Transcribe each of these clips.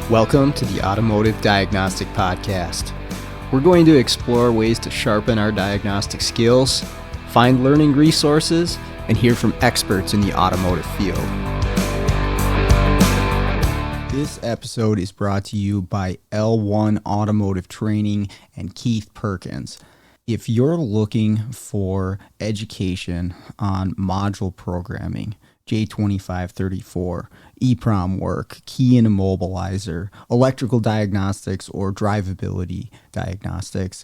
Welcome to the Automotive Diagnostic Podcast. We're going to explore ways to sharpen our diagnostic skills, find learning resources, and hear from experts in the automotive field. This episode is brought to you by L1 Automotive Training and Keith Perkins. If you're looking for education on module programming, J2534, EEPROM work, key and immobilizer, electrical diagnostics, or drivability diagnostics,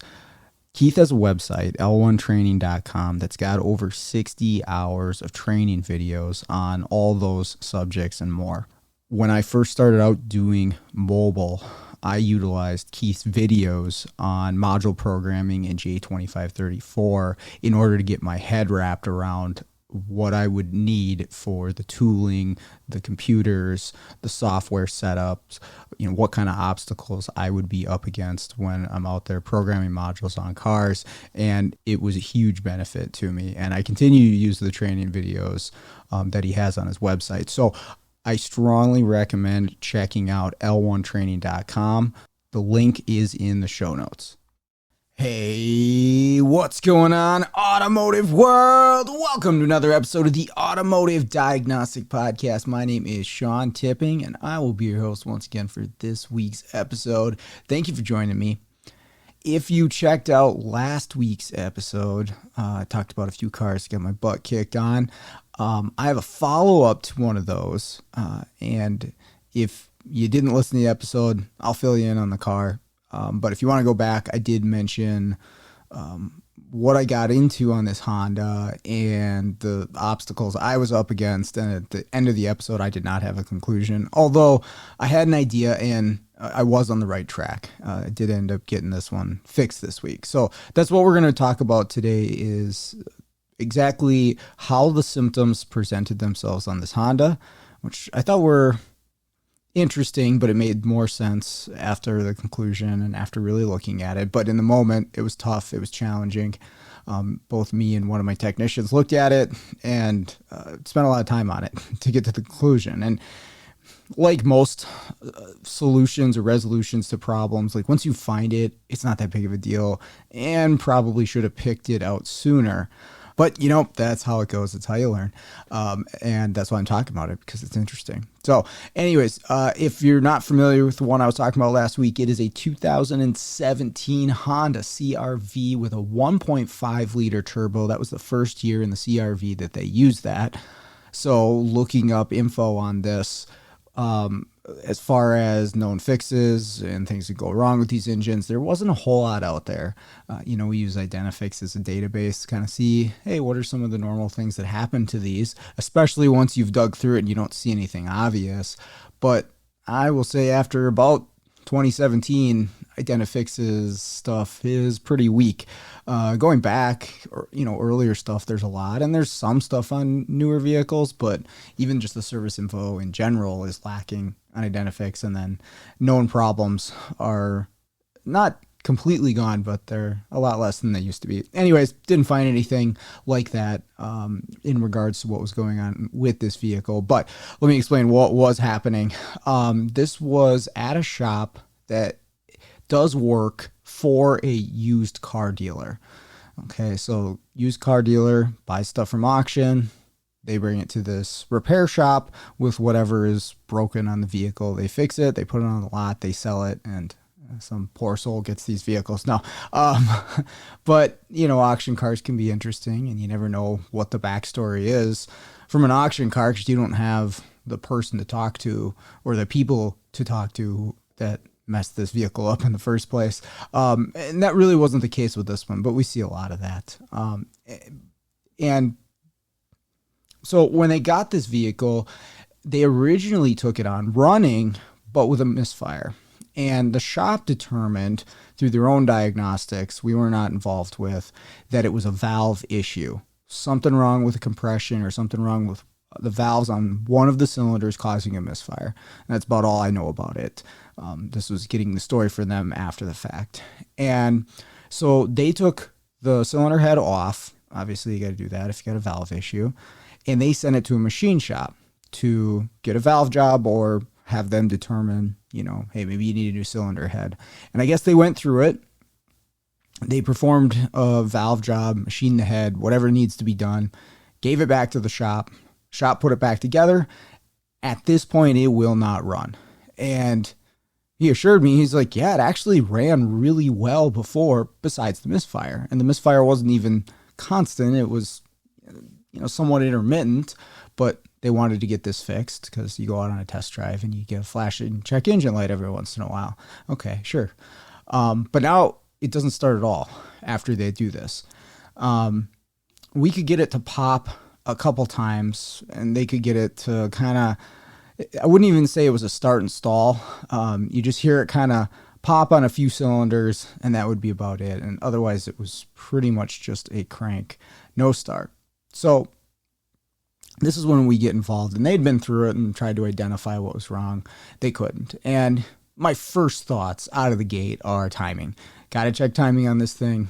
Keith has a website, l1training.com, that's got over 60 hours of training videos on all those subjects and more. When I first started out doing mobile, I utilized Keith's videos on module programming in J2534 in order to get my head wrapped around what I would need for the tooling, the computers, the software setups, what kind of obstacles I would be up against when I'm out there programming modules on cars. And it was a huge benefit to me. And I continue to use the training videos that he has on his website. So I strongly recommend checking out l1training.com. The link is in the show notes. Hey, what's going on, automotive world? Welcome to another episode of the Automotive Diagnostic Podcast. My name is Sean Tipping, and I will be your host once again for this week's episode. Thank you for joining me. If you checked out last week's episode, I talked about a few cars to get my butt kicked on. I have a follow-up to one of those, and if you didn't listen to the episode, I'll fill you in on the car. But if you want to go back, I did mention what I got into on this Honda and the obstacles I was up against. And at the end of the episode, I did not have a conclusion, although I had an idea and I was on the right track. I did end up getting this one fixed this week. So that's what we're going to talk about today, is exactly how the symptoms presented themselves on this Honda, which I thought were interesting, but it made more sense after the conclusion and after really looking at it. But in the moment, it was tough. It was challenging. Both me and one of my technicians looked at it and spent a lot of time on it to get to the conclusion. And like most solutions or resolutions to problems, like once you find it, it's not that big of a deal, and probably should have picked it out sooner. But, that's how it goes. It's how you learn. And that's why I'm talking about it, because it's interesting. So anyways, if you're not familiar with the one I was talking about last week, it is a 2017 Honda CRV with a 1.5 liter turbo. That was the first year in the CRV that they used that. So looking up info on this, as far as known fixes and things that go wrong with these engines, there wasn't a whole lot out there. We use Identifix as a database to kind of see, hey, what are some of the normal things that happen to these, especially once you've dug through it and you don't see anything obvious. But I will say after about 2017, Identifix's stuff is pretty weak. Going back, earlier stuff, there's a lot, and there's some stuff on newer vehicles, but even just the service info in general is lacking on Identifix, and then known problems are not completely gone, but they're a lot less than they used to be. Anyways, didn't find anything like that in regards to what was going on with this vehicle, but let me explain what was happening. This was at a shop that does work for a used car dealer. Okay, so used car dealer buys stuff from auction. They bring it to this repair shop with whatever is broken on the vehicle. They fix it, they put it on the lot, they sell it, and some poor soul gets these vehicles. No, but auction cars can be interesting, and you never know what the backstory is from an auction car, because you don't have the person to talk to or the people to talk to that messed this vehicle up in the first place. And that really wasn't the case with this one, but we see a lot of that. And so when they got this vehicle, they originally took it on running, but with a misfire. And the shop determined through their own diagnostics, we were not involved with, that it was a valve issue. Something wrong with the compression or something wrong with the valves on one of the cylinders causing a misfire. And that's about all I know about it. This was getting the story for them after the fact. And So they took the cylinder head off. Obviously, you got to do that if you got a valve issue. And they sent it to a machine shop to get a valve job or have them determine, hey, maybe you need a new cylinder head. And I guess they went through it. They performed a valve job, machined the head, whatever needs to be done, gave it back to the shop. Shop put it back together. At this point, it will not run. And he assured me, he's like, yeah, it actually ran really well before, besides the misfire. And the misfire wasn't even constant. It was, somewhat intermittent, but they wanted to get this fixed because you go out on a test drive and you get a flash and check engine light every once in a while. Okay, sure. But now it doesn't start at all after they do this. We could get it to pop a couple times, and they could get it to kind of, I wouldn't even say it was a start and stall. You just hear it kind of pop on a few cylinders, and that would be about it. And otherwise, it was pretty much just a crank, no start. So this is when we get involved, and they'd been through it and tried to identify what was wrong. They couldn't. And my first thoughts out of the gate are timing. Got to check timing on this thing,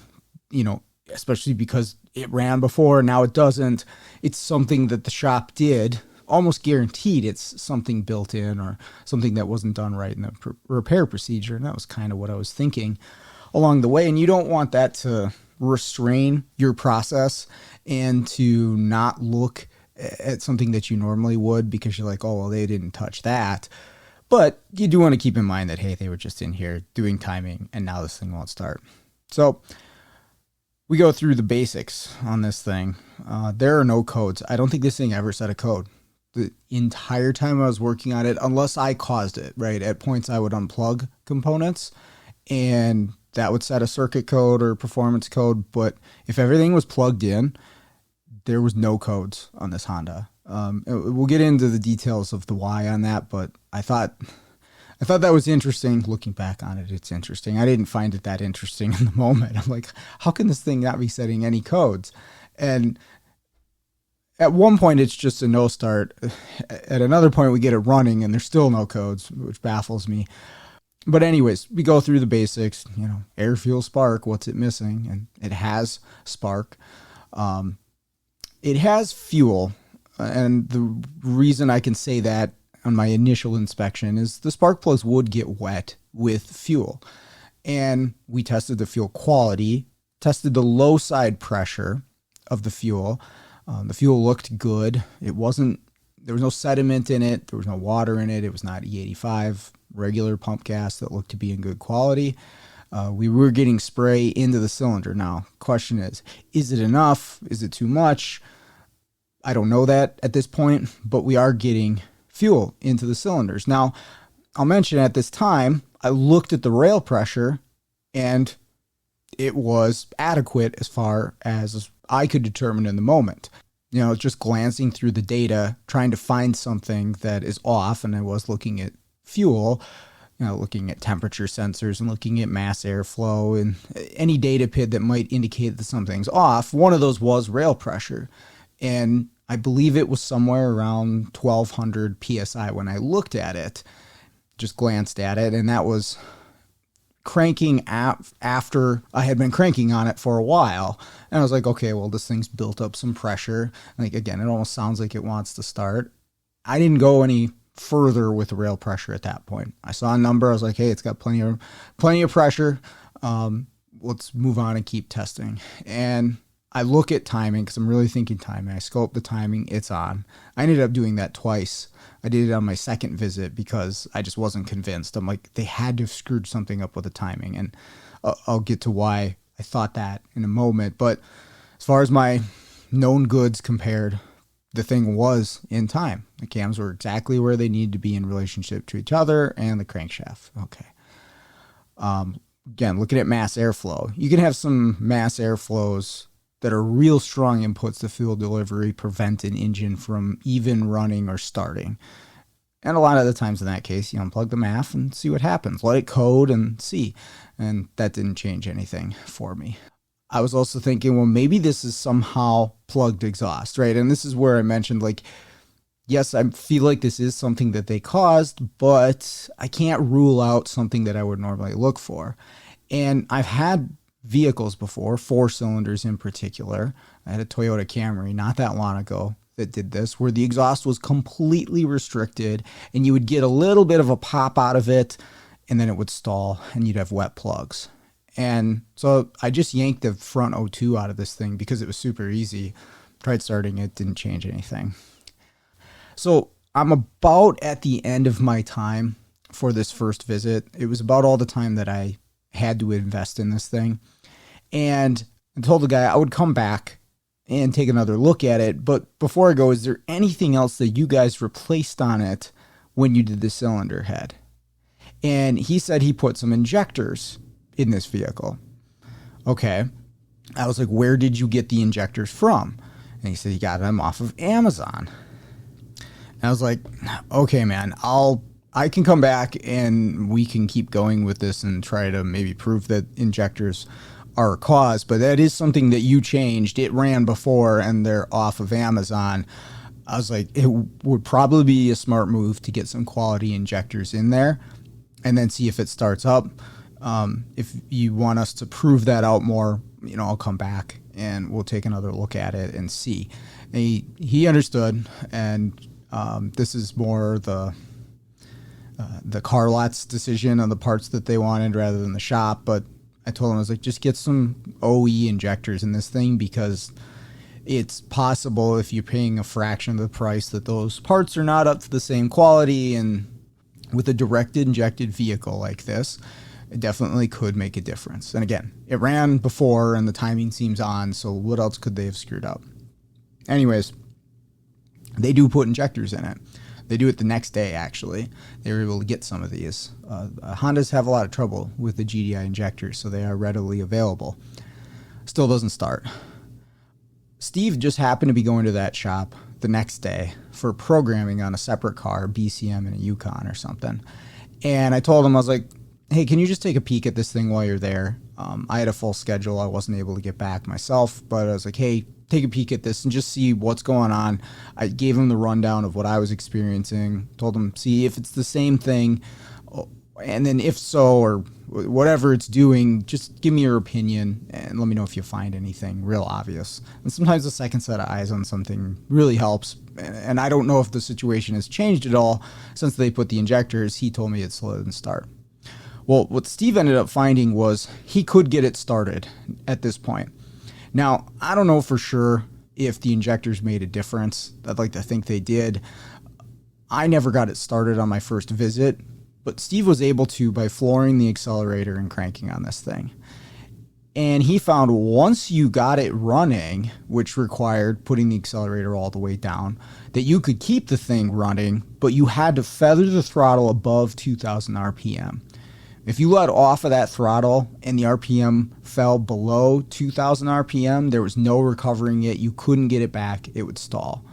especially because it ran before, now it doesn't. It's something that the shop did. Almost guaranteed it's something built in or something that wasn't done right in the repair procedure. And that was kind of what I was thinking along the way. And you don't want that to restrain your process and to not look at something that you normally would because you're like, oh, well, they didn't touch that. But you do want to keep in mind that, hey, they were just in here doing timing and now this thing won't start. So we go through the basics on this thing. There are no codes. I don't think this thing ever set a code. The entire time I was working on it, unless I caused it, right? At points I would unplug components and that would set a circuit code or performance code. But if everything was plugged in, there was no codes on this Honda. We'll get into the details of the why on that, but I thought that was interesting. Looking back on it, it's interesting. I didn't find it that interesting in the moment. I'm like, how can this thing not be setting any codes? And at one point, it's just a no start. At another point, we get it running and there's still no codes, which baffles me. But anyways, we go through the basics, air, fuel, spark, what's it missing? And it has spark. It has fuel. And the reason I can say that on my initial inspection is the spark plugs would get wet with fuel. And we tested the fuel quality, tested the low side pressure of the fuel. The fuel looked good. There was no sediment in it. There was no water in it. It was not E85, regular pump gas that looked to be in good quality. We were getting spray into the cylinder. Now, question is it enough? Is it too much? I don't know that at this point, but we are getting fuel into the cylinders. Now, I'll mention at this time, I looked at the rail pressure and it was adequate as far as I could determine in the moment. Just glancing through the data, trying to find something that is off, and I was looking at fuel, looking at temperature sensors and looking at mass airflow and any data PID that might indicate that something's off. One of those was rail pressure. And I believe it was somewhere around 1200 PSI when I looked at it, just glanced at it. And that was cranking after I had been cranking on it for a while. And I was like, okay, well, this thing's built up some pressure. Like, again, it almost sounds like it wants to start. I didn't go any further with the rail pressure at that point. I saw a number. I was like, hey, it's got plenty of pressure. Let's move on and keep testing. And I look at timing because I'm really thinking timing. I scope the timing. It's on. I ended up doing that twice. I did it on my second visit because I just wasn't convinced. I'm like, they had to have screwed something up with the timing. And I'll get to why I thought that in a moment. But as far as my known goods compared, the thing was in time. The cams were exactly where they needed to be in relationship to each other and the crankshaft. Okay. Again, looking at mass airflow. You can have some mass airflows that are real strong inputs to fuel delivery, prevent an engine from even running or starting. And a lot of the times in that case, you unplug the MAF and see what happens. Let it code and see. And that didn't change anything for me. I was also thinking, well, maybe this is somehow plugged exhaust, right? And this is where I mentioned, like, yes, I feel like this is something that they caused, but I can't rule out something that I would normally look for. And I've had vehicles before, 4 cylinders in particular. I had a Toyota Camry not that long ago that did this, where the exhaust was completely restricted and you would get a little bit of a pop out of it and then it would stall and you'd have wet plugs. And so I just yanked the front O2 out of this thing because it was super easy. Tried starting it, didn't change anything. So I'm about at the end of my time for this first visit. It was about all the time that I had to invest in this thing. And I told the guy I would come back and take another look at it. But before I go, is there anything else that you guys replaced on it when you did the cylinder head? And he said he put some injectors in this vehicle. Okay. I was like, where did you get the injectors from? And he said he got them off of Amazon. And I was like, okay, man, I can come back and we can keep going with this and try to maybe prove that injectors are a cause, but that is something that you changed. It ran before and they're off of Amazon. I was like, it would probably be a smart move to get some quality injectors in there and then see if it starts up. If you want us to prove that out more, I'll come back and we'll take another look at it and see. And he understood, and this is more the car lot's decision on the parts that they wanted rather than the shop. But I told him, I was like, just get some OE injectors in this thing because it's possible if you're paying a fraction of the price that those parts are not up to the same quality. And with a direct injected vehicle like this, it definitely could make a difference. And again, it ran before and the timing seems on, so what else could they have screwed up? Anyways, they do put injectors in it. They do it the next day, actually. They were able to get some of these. Hondas have a lot of trouble with the GDI injectors, so they are readily available. Still doesn't start. Steve just happened to be going to that shop the next day for programming on a separate car, BCM and a Yukon or something. And I told him, I was like, hey, can you just take a peek at this thing while you're there? I had a full schedule. I wasn't able to get back myself, but I was like, hey, take a peek at this and just see what's going on. I gave him the rundown of what I was experiencing, told him, see if it's the same thing, and then if so, or whatever it's doing, just give me your opinion and let me know if you find anything real obvious. And sometimes a second set of eyes on something really helps. And I don't know if the situation has changed at all since they put the injectors. He told me it still didn't start. Well, what Steve ended up finding was he could get it started at this point. Now, I don't know for sure if the injectors made a difference. I'd like to think they did. I never got it started on my first visit, but Steve was able to by flooring the accelerator and cranking on this thing. And he found once you got it running, which required putting the accelerator all the way down, that you could keep the thing running, but you had to feather the throttle above 2,000 RPM. If you let off of that throttle and the RPM fell below 2,000 RPM, there was no recovering it. You couldn't get it back. It would stall.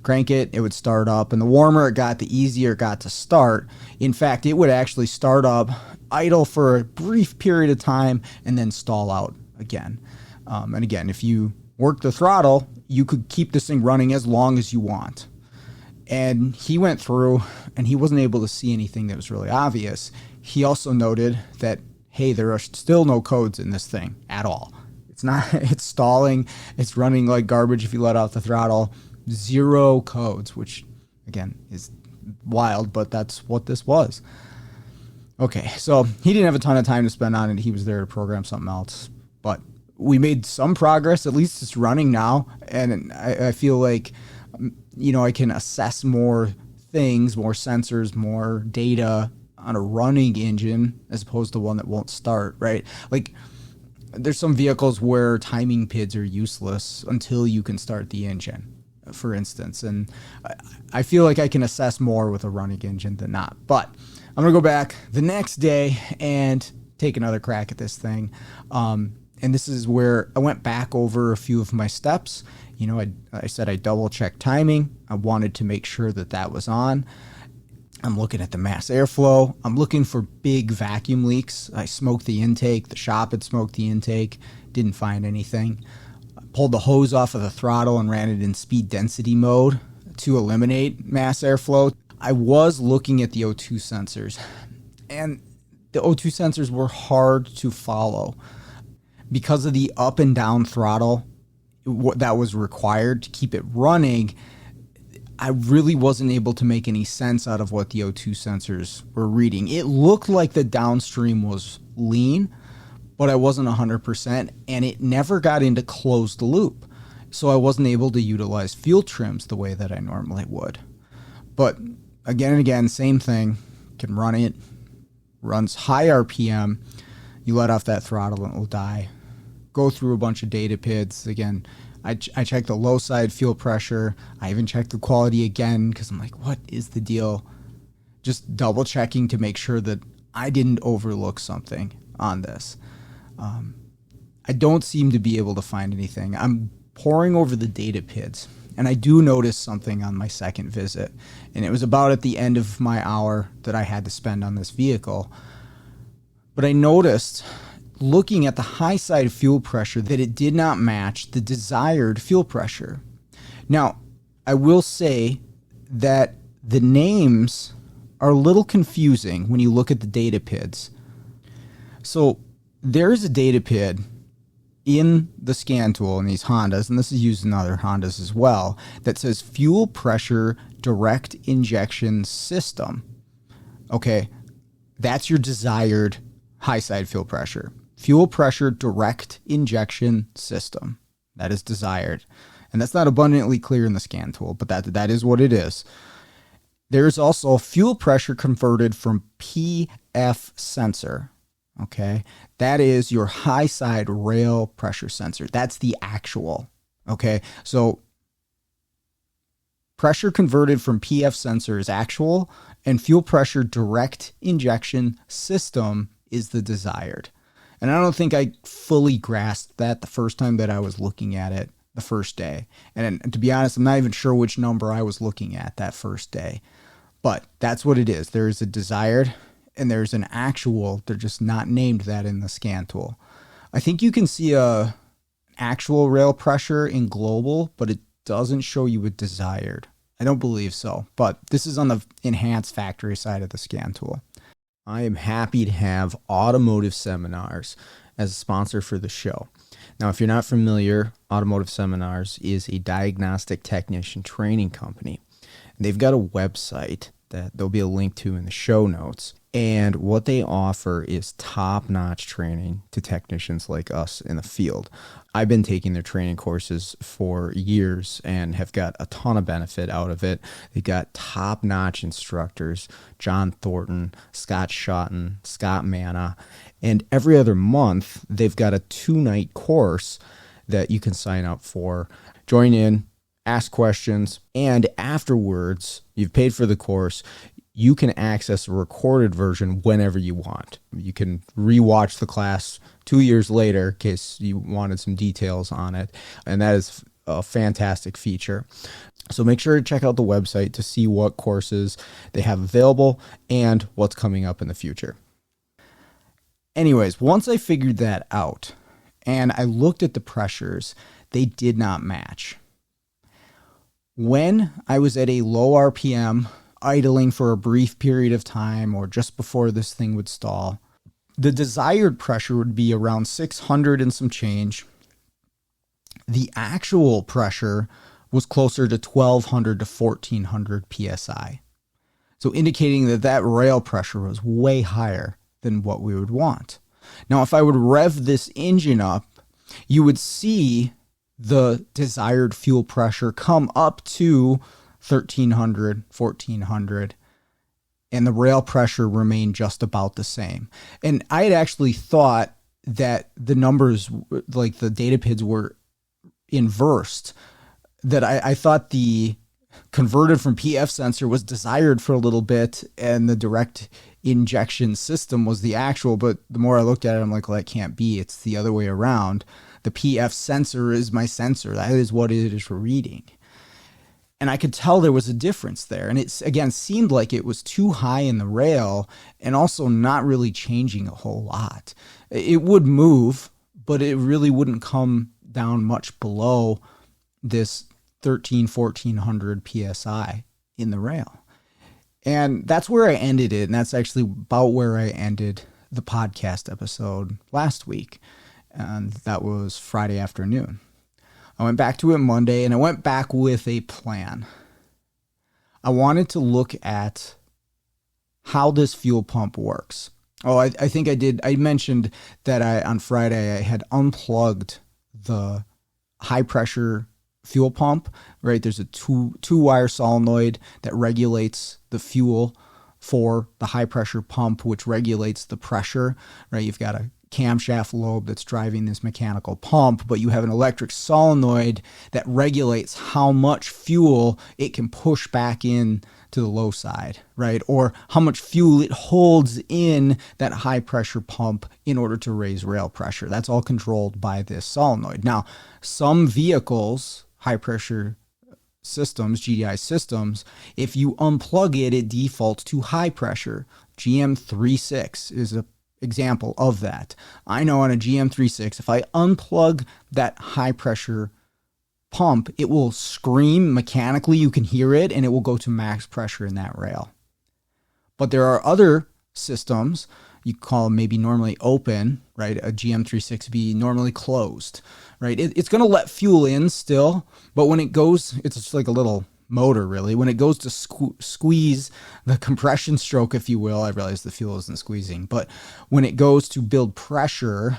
Crank it, it would start up. And the warmer it got, the easier it got to start. In fact, it would actually start up, idle for a brief period of time, and then stall out again. And again, if you work the throttle, you could keep this thing running as long as you want. And he went through, and he wasn't able to see anything that was really obvious. He also noted that, hey, there are still no codes in this thing at all. It's stalling. It's running like garbage if you let out the throttle. 0 codes, which, again, is wild, but that's what this was. Okay, so he didn't have a ton of time to spend on it. He was there to program something else. But we made some progress. At least it's running now. And I feel like, I can assess more things, more sensors, more data on a running engine as opposed to one that won't start, right? Like, there's some vehicles where timing PIDs are useless until you can start the engine, for instance. And I feel like I can assess more with a running engine than not. But I'm going to go back the next day and take another crack at this thing. And this is where I went back over a few of my steps. I said I double-checked timing. I wanted to make sure that that was on. I'm looking at the mass airflow. I'm looking for big vacuum leaks. I smoked the intake. The shop had smoked the intake. Didn't find anything. I pulled the hose off of the throttle and ran it in speed density mode to eliminate mass airflow. I was looking at the O2 sensors, and the O2 sensors were hard to follow. because of the up and down throttle that was required to keep it running, I really wasn't able to make any sense out of what the O2 sensors were reading. It looked like the downstream was lean, but I wasn't 100%, and it never got into closed loop. So I wasn't able to utilize fuel trims the way that I normally would. But again and again, same thing. Can run it, runs high RPM. You let off that throttle and it will die. Go through a bunch of data PIDs. Again, I checked the low side fuel pressure. I even checked the quality again because I'm like, what is the deal? Just double checking to make sure that I didn't overlook something on this. I don't seem to be able to find anything. I'm poring over the data PIDs, and I do notice something on my second visit. And it was about at the end of my hour that I had to spend on this vehicle. But I noticed, looking at the high side fuel pressure, that it did not match the desired fuel pressure. Now, I will say that the names are a little confusing when you look at the data PIDs. So there is a data PID in the scan tool in these Hondas, and this is used in other Hondas as well, that says fuel pressure direct injection system. Okay, that's your desired high side fuel pressure. Fuel pressure direct injection system. That is desired. And that's not abundantly clear in the scan tool, but that is what it is. There's also fuel pressure converted from PF sensor. Okay, that is your high side rail pressure sensor. That's the actual. Okay, so pressure converted from PF sensor is actual, and fuel pressure direct injection system is the desired. And I don't think I fully grasped that the first time that I was looking at it the first day. And to be honest, I'm not even sure which number I was looking at that first day. But that's what it is. There is a desired and there's an actual. They're just not named that in the scan tool. I think you can see a actual rail pressure in global, but it doesn't show you a desired. I don't believe so. But this is on the enhanced factory side of the scan tool. I am happy to have Automotive Seminars as a sponsor for the show. Now, if you're not familiar, Automotive Seminars is a diagnostic technician training company. They've got a website that there'll be a link to in the show notes. And what they offer is top-notch training to technicians like us in the field. I've been taking their training courses for years and have got a ton of benefit out of it. They've got top-notch instructors, John Thornton, Scott Shotton, Scott Manna, and every other month they've got a 2-night course that you can sign up for. Join in, ask questions, and afterwards, you've paid for the course, you can access a recorded version whenever you want. You can rewatch the class 2 years later in case you wanted some details on it. And that is a fantastic feature. So make sure to check out the website to see what courses they have available and what's coming up in the future. Anyways, once I figured that out and I looked at the pressures, they did not match. When I was at a low RPM, idling for a brief period of time or just before this thing would stall, the desired pressure would be around 600 and some change. The actual pressure was closer to 1200 to 1400 psi. So indicating that that rail pressure was way higher than what we would want. Now, if I would rev this engine up, you would see the desired fuel pressure come up to 1300, 1400, and the rail pressure remained just about the same. And I had actually thought that the numbers, like the data PIDs, were inversed, that I thought the converted from PF sensor was desired for a little bit and the direct injection system was the actual. But the more I looked at it, I'm like, well, that can't be. It's the other way around. The PF sensor is my sensor. That is what it is reading. And I could tell there was a difference there. And it, again, seemed like it was too high in the rail and also not really changing a whole lot. It would move, but it really wouldn't come down much below this 1400 PSI in the rail. And that's where I ended it. And that's actually about where I ended the podcast episode last week. and that was Friday afternoon. I went back to it Monday, and I went back with a plan. I wanted to look at how this fuel pump works. Oh, I think I mentioned that on Friday I had unplugged the high pressure fuel pump, right? There's a two wire solenoid that regulates the fuel for the high pressure pump, which regulates the pressure, right? You've got a camshaft lobe that's driving this mechanical pump, but you have an electric solenoid that regulates how much fuel it can push back in to the low side, right? Or how much fuel it holds in that high pressure pump in order to raise rail pressure. That's all controlled by this solenoid. Now, some vehicles, high pressure systems, GDI systems, if you unplug it, it defaults to high pressure. GM36 is a example of that. I know on a GM36, if I unplug that high pressure pump, it will scream mechanically. You can hear it, and it will go to max pressure in that rail. But there are other systems, you call them maybe normally open, right? A GM36B normally closed, right? It's going to let fuel in still, but when it goes, it's just like a little motor really. When it goes to squeeze the compression stroke, if you will, I realize the fuel isn't squeezing, but when it goes to build pressure,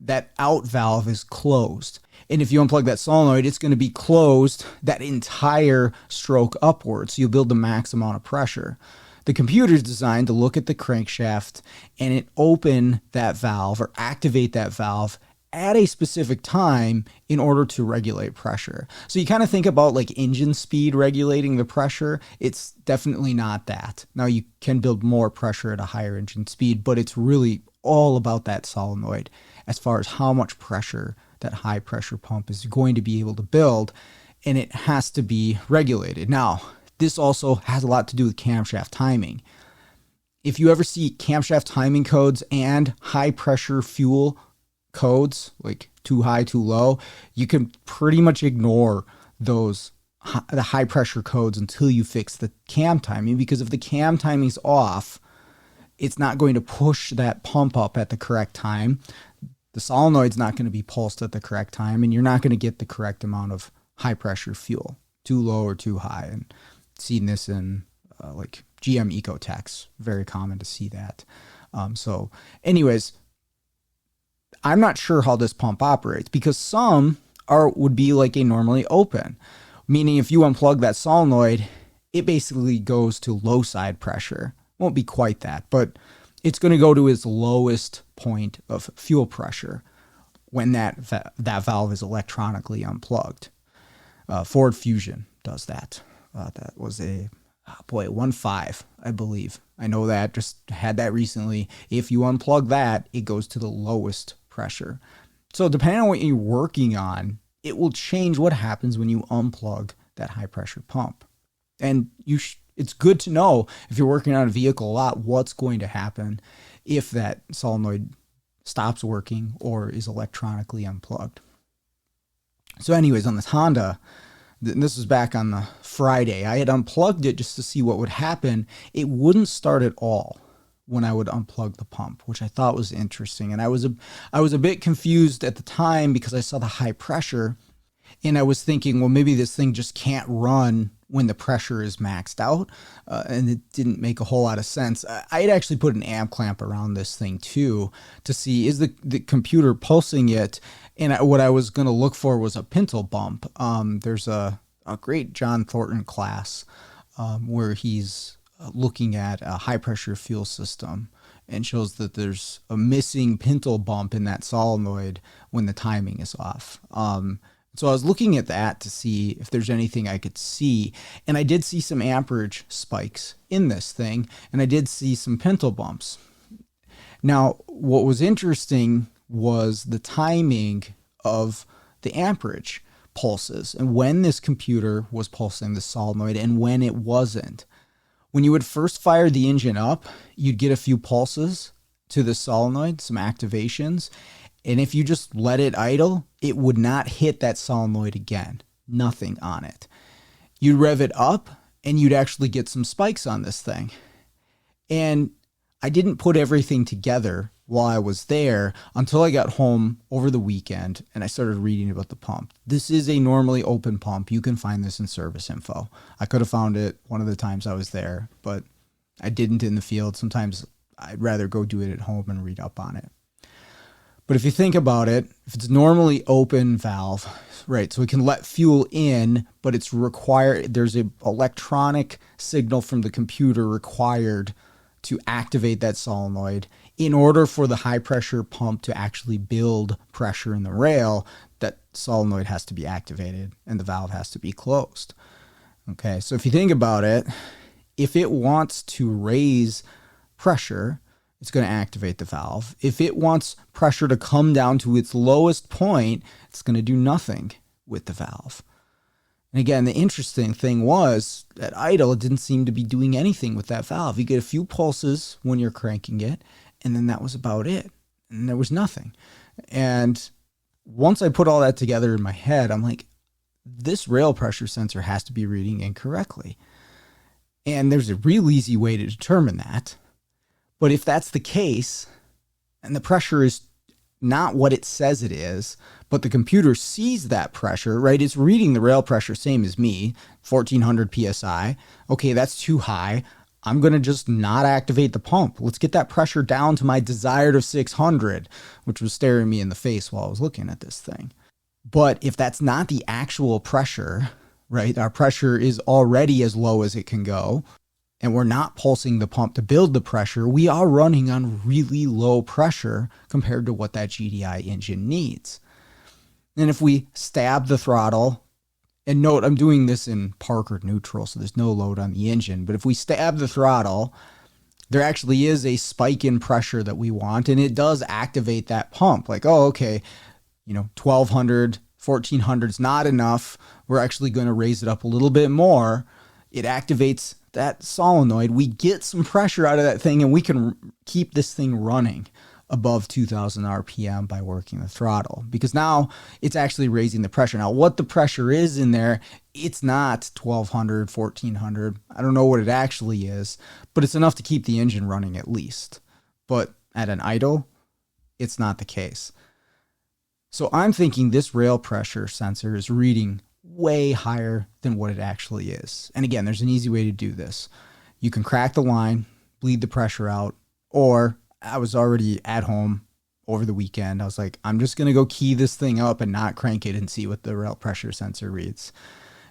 that out valve is closed. And if you unplug that solenoid, it's going to be closed that entire stroke upwards. So you'll build the max amount of pressure. The computer is designed to look at the crankshaft and it open that valve or activate that valve at a specific time in order to regulate pressure. So you kind of think about like engine speed regulating the pressure. It's definitely not that. Now you can build more pressure at a higher engine speed, but it's really all about that solenoid as far as how much pressure that high pressure pump is going to be able to build, and it has to be regulated. Now, this also has a lot to do with camshaft timing. If you ever see camshaft timing codes and high pressure fuel codes, like too high, too low, you can pretty much ignore the high pressure codes until you fix the cam timing, because if the cam timing's off, it's not going to push that pump up at the correct time. The solenoid's not going to be pulsed at the correct time, and you're not going to get the correct amount of high pressure fuel, too low or too high. And seen this in like GM Ecotechs, very common to see that. So anyways, I'm not sure how this pump operates, because some would be like a normally open, meaning if you unplug that solenoid, it basically goes to low side pressure. Won't be quite that, but it's going to go to its lowest point of fuel pressure when that valve is electronically unplugged. Ford Fusion does that. That was a 1.5, I believe. I know that, just had that recently. If you unplug that, it goes to the lowest pressure. So depending on what you're working on, it will change what happens when you unplug that high pressure pump. And it's good to know, if you're working on a vehicle a lot, what's going to happen if that solenoid stops working or is electronically unplugged. So anyways, on this Honda, this was back on the Friday, I had unplugged it just to see what would happen. It wouldn't start at all when I would unplug the pump, which I thought was interesting. And I was a bit confused at the time because I saw the high pressure, and I was thinking, well, maybe this thing just can't run when the pressure is maxed out, and it didn't make a whole lot of sense. I had actually put an amp clamp around this thing too to see, is the computer pulsing it? And what I was going to look for was a pintle bump. There's a great John Thornton class where he's looking at a high pressure fuel system and shows that there's a missing pintle bump in that solenoid when the timing is off. So I was looking at that to see if there's anything I could see, and I did see some amperage spikes in this thing, and I did see some pintle bumps. Now, what was interesting was the timing of the amperage pulses and when this computer was pulsing the solenoid and when it wasn't. When you would first fire the engine up, you'd get a few pulses to the solenoid, some activations, and if you just let it idle, it would not hit that solenoid again. Nothing on it. You'd rev it up, and you'd actually get some spikes on this thing. And I didn't put everything together while I was there until I got home over the weekend and I started reading about the pump. This is a normally open pump. You can find this in service info. I could have found it one of the times I was there, but I didn't in the field. Sometimes I'd rather go do it at home and read up on it. But if you think about it, if it's normally open valve, right, so it can let fuel in, but it's required, there's an electronic signal from the computer required to activate that solenoid. In order for the high pressure pump to actually build pressure in the rail, that solenoid has to be activated and the valve has to be closed. Okay, so if you think about it, if it wants to raise pressure, it's going to activate the valve. If it wants pressure to come down to its lowest point, it's going to do nothing with the valve. And again, the interesting thing was at idle, it didn't seem to be doing anything with that valve. You get a few pulses when you're cranking it, and then that was about it. And there was nothing. And once I put all that together in my head, I'm like, this rail pressure sensor has to be reading incorrectly. And there's a real easy way to determine that. But if that's the case, and the pressure is not what it says it is, but the computer sees that pressure, right? It's reading the rail pressure, same as me, 1400 PSI. Okay, that's too high. I'm going to just not activate the pump. Let's get that pressure down to my desired of 600, which was staring me in the face while I was looking at this thing. But if that's not the actual pressure, right? Our pressure is already as low as it can go, and we're not pulsing the pump to build the pressure. We are running on really low pressure compared to what that GDI engine needs. And if we stab the throttle, and note, I'm doing this in park or neutral, so there's no load on the engine, but if we stab the throttle, there actually is a spike in pressure that we want, and it does activate that pump. Like, oh, okay, 1200, 1400 is not enough. We're actually going to raise it up a little bit more. It activates that solenoid. We get some pressure out of that thing, and we can keep this thing running above 2000 RPM by working the throttle, because now it's actually raising the pressure. Now, what the pressure is in there, it's not 1200, 1400. I don't know what it actually is, but it's enough to keep the engine running at least. But at an idle, it's not the case. So I'm thinking this rail pressure sensor is reading way higher than what it actually is. And again, there's an easy way to do this. You can crack the line, bleed the pressure out, or I was already at home over the weekend. I was like, I'm just going to go key this thing up and not crank it and see what the rail pressure sensor reads.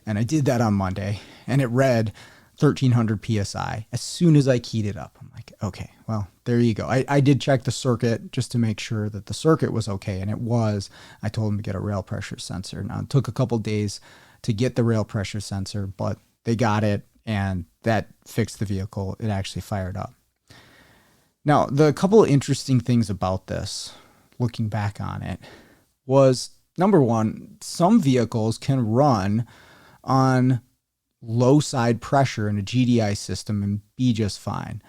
And I did that on Monday, and it read 1300 PSI. As soon as I keyed it up, I'm like, okay, well, there you go. I did check the circuit just to make sure that the circuit was okay, and it was. I told them to get a rail pressure sensor. Now, it took a couple days to get the rail pressure sensor, but they got it, and that fixed the vehicle. It actually fired up. Now, the couple of interesting things about this, looking back on it, was, number one, some vehicles can run on low side pressure in a GDI system and be just fine.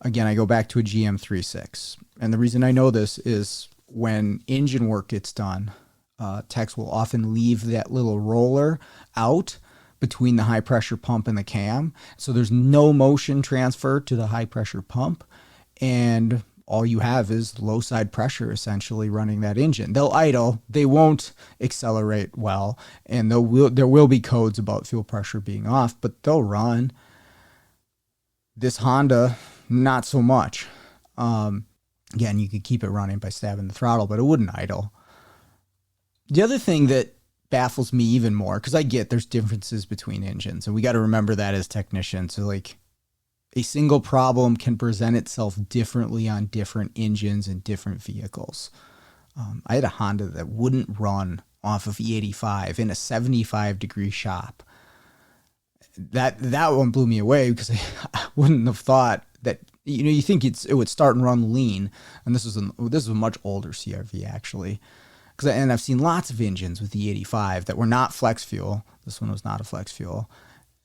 Again, I go back to a GM 3.6. And the reason I know this is when engine work gets done, techs will often leave that little roller out between the high pressure pump and the cam. So there's no motion transfer to the high pressure pump. And all you have is low side pressure essentially running that engine. They'll idle, they won't accelerate well, and there will be codes about fuel pressure being off, but they'll run. This Honda, not so much. Again, you could keep it running by stabbing the throttle, but it wouldn't idle. The other thing that baffles me even more, because I get there's differences between engines, and we got to remember that as technicians. So like, a single problem can present itself differently on different engines and different vehicles. I had a Honda that wouldn't run off of E85 in a 75-degree shop. That one blew me away, because I wouldn't have thought that, you think it would start and run lean. And this was a much older CRV actually. And I've seen lots of engines with E85 that were not flex fuel. This one was not a flex fuel.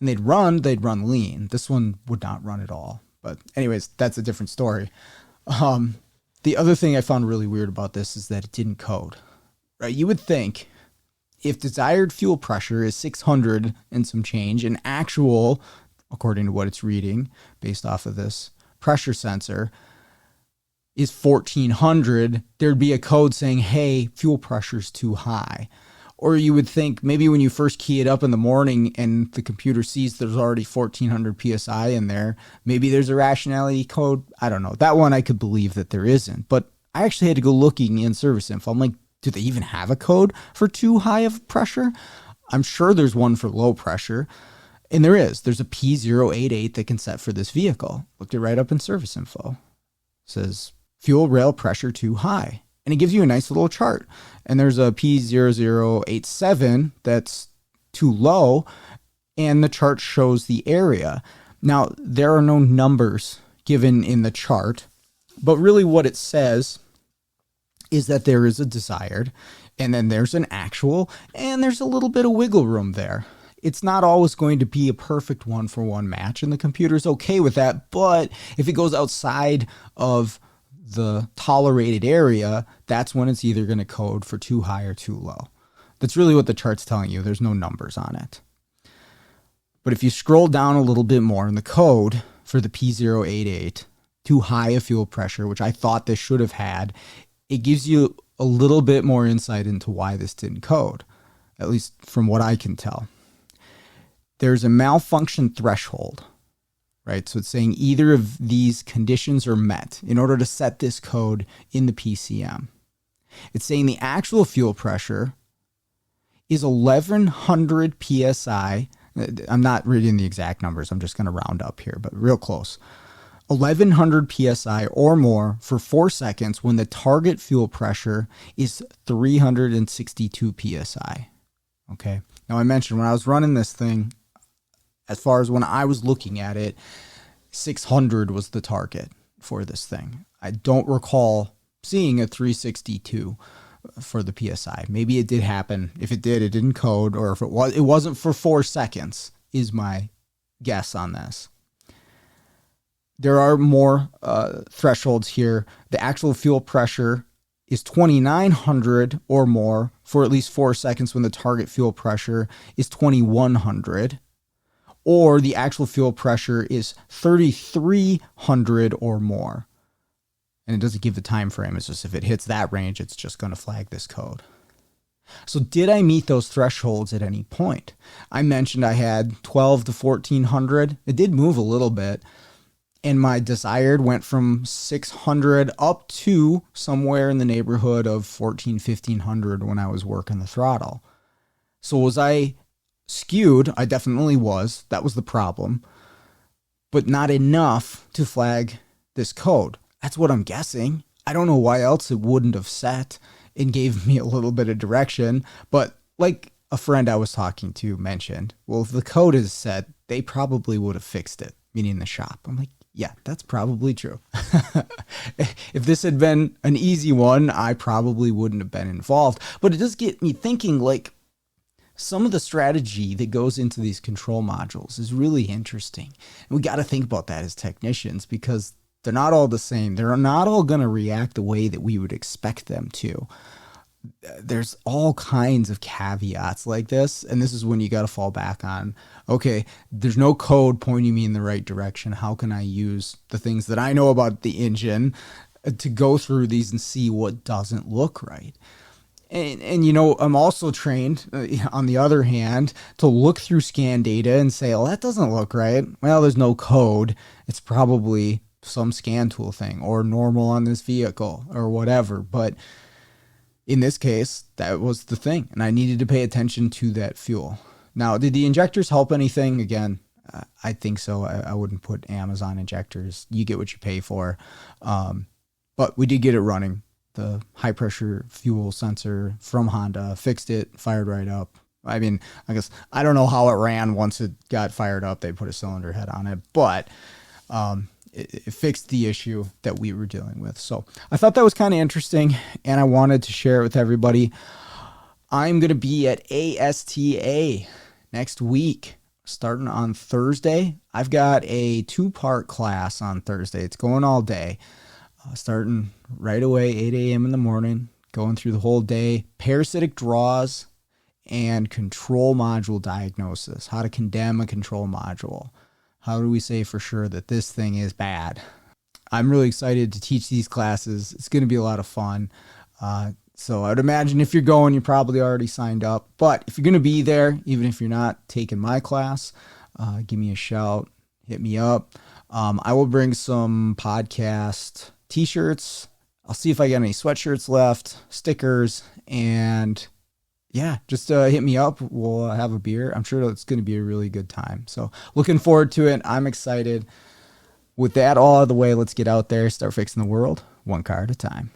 And they'd run lean. This one would not run at all. But anyways, that's a different story. The other thing I found really weird about this is that it didn't code. Right? You would think if desired fuel pressure is 600 and some change, and actual, according to what it's reading, based off of this pressure sensor, is 1400, there'd be a code saying, hey, fuel pressure's too high. Or you would think maybe when you first key it up in the morning and the computer sees there's already 1400 PSI in there, maybe there's a rationality code. I don't know. That one I could believe that there isn't. But I actually had to go looking in service info. I'm like, do they even have a code for too high of pressure? I'm sure there's one for low pressure. And there is. There's a P088 that can set for this vehicle. Looked it right up in service info. It says fuel rail pressure too high. And it gives you a nice little chart. And there's a P0087 that's too low. And the chart shows the area. Now, there are no numbers given in the chart. But really what it says is that there is a desired, and then there's an actual, and there's a little bit of wiggle room there. It's not always going to be a perfect one-for-one match, and the computer's okay with that. But if it goes outside of the tolerated area, that's when it's either going to code for too high or too low. That's really what the chart's telling you. There's no numbers on it. But if you scroll down a little bit more in the code for the P088, too high a fuel pressure, which I thought this should have had, it gives you a little bit more insight into why this didn't code, at least from what I can tell. There's a malfunction threshold, right? So it's saying either of these conditions are met in order to set this code in the PCM. It's saying the actual fuel pressure is 1100 PSI. I'm not reading the exact numbers. I'm just going to round up here, but real close. 1100 PSI or more for 4 seconds when the target fuel pressure is 362 PSI. Okay. Now I mentioned when I was running this thing, as far as when I was looking at it, 600 was the target for this thing. I don't recall seeing a 362 for the PSI. Maybe it did happen. If it did, it didn't code, or if it wasn't for 4 seconds is my guess on this. There are more thresholds here. The actual fuel pressure is 2,900 or more for at least 4 seconds when the target fuel pressure is 2,100. Or the actual fuel pressure is 3,300 or more. And it doesn't give the time frame. It's just if it hits that range, it's just going to flag this code. So did I meet those thresholds at any point? I mentioned I had 12 to 1,400. It did move a little bit. And my desired went from 600 up to somewhere in the neighborhood of 1,500 when I was working the throttle. So was I skewed? I definitely was. That was the problem. But not enough to flag this code. That's what I'm guessing. I don't know why else it wouldn't have set and gave me a little bit of direction. But like a friend I was talking to mentioned, well, if the code is set, they probably would have fixed it, meaning the shop. I'm like, yeah, that's probably true. If this had been an easy one, I probably wouldn't have been involved. But it does get me thinking, like, some of the strategy that goes into these control modules is really interesting. And we got to think about that as technicians because they're not all the same. They're not all going to react the way that we would expect them to. There's all kinds of caveats like this. And this is when you got to fall back on, okay, there's no code pointing me in the right direction. How can I use the things that I know about the engine to go through these and see what doesn't look right? And you know, I'm also trained, on the other hand, to look through scan data and say, well, that doesn't look right. Well, there's no code. It's probably some scan tool thing or normal on this vehicle or whatever. But in this case, that was the thing. And I needed to pay attention to that fuel. Now, did the injectors help anything? Again, I think so. I wouldn't put Amazon injectors. You get what you pay for. But we did get it running. The high pressure fuel sensor from Honda fixed it, fired right up. I mean, I guess I don't know how it ran once it got fired up. They put a cylinder head on it, but it fixed the issue that we were dealing with. So I thought that was kind of interesting, and I wanted to share it with everybody. I'm going to be at ASTA next week, starting on Thursday. I've got a 2-part class on Thursday. It's going all day. Starting right away, 8 a.m. in the morning, going through the whole day, parasitic draws and control module diagnosis, how to condemn a control module. How do we say for sure that this thing is bad? I'm really excited to teach these classes. It's going to be a lot of fun. So I would imagine if you're going, you're probably already signed up. But if you're going to be there, even if you're not taking my class, give me a shout, hit me up. I will bring some podcast t-shirts. I'll see if I got any sweatshirts left, stickers, and yeah, just hit me up. We'll have a beer. I'm sure it's going to be a really good time. So looking forward to it. I'm excited. With that all out of the way, let's get out there, start fixing the world one car at a time.